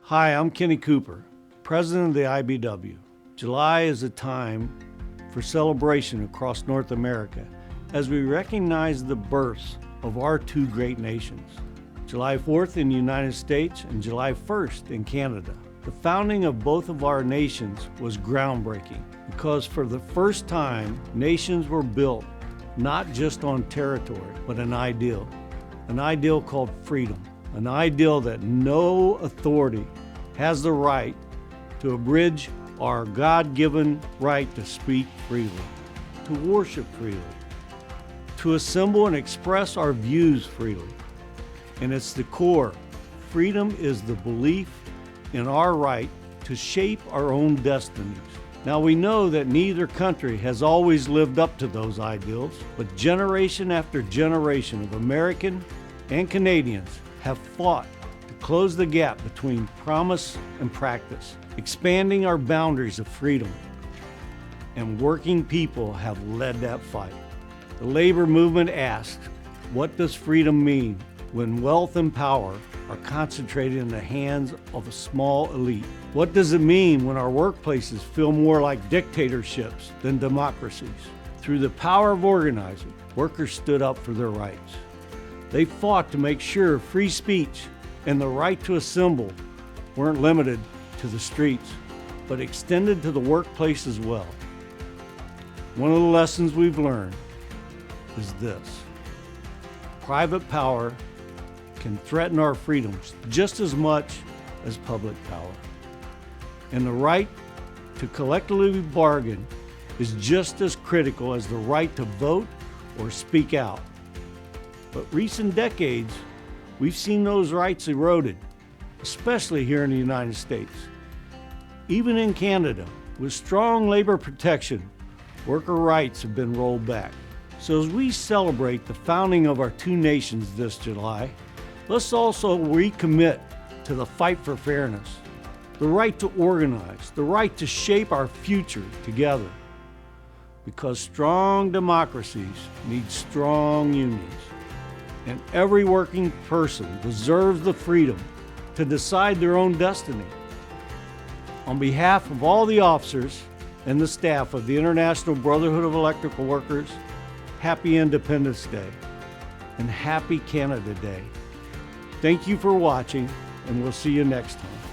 Hi, I'm Kenny Cooper, President of the IBEW. July is a time for celebration across North America as we recognize the births of our two great nations. July 4th in the United States and July 1st in Canada. The founding of both of our nations was groundbreaking because for the first time, nations were built not just on territory, but an ideal called freedom, an ideal that no authority has the right to abridge our God-given right to speak freely, to worship freely, to assemble and express our views freely. And it's the core. Freedom is the belief in our right to shape our own destinies. Now we know that neither country has always lived up to those ideals, but generation after generation of American and Canadians have fought to close the gap between promise and practice, expanding our boundaries of freedom. And working people have led that fight. The labor movement asks, what does freedom mean when wealth and power are concentrated in the hands of a small elite? What does it mean when our workplaces feel more like dictatorships than democracies? Through the power of organizing, workers stood up for their rights. They fought to make sure free speech and the right to assemble weren't limited to the streets, but extended to the workplace as well. One of the lessons we've learned is this: private power can threaten our freedoms just as much as public power. And the right to collectively bargain is just as critical as the right to vote or speak out. But recent decades, we've seen those rights eroded, especially here in the United States. Even in Canada, with strong labor protection, worker rights have been rolled back. So as we celebrate the founding of our two nations this July, let's also recommit to the fight for fairness, the right to organize, the right to shape our future together. Because strong democracies need strong unions, and every working person deserves the freedom to decide their own destiny. On behalf of all the officers and the staff of the International Brotherhood of Electrical Workers, happy Independence Day and happy Canada Day. Thank you for watching, and we'll see you next time.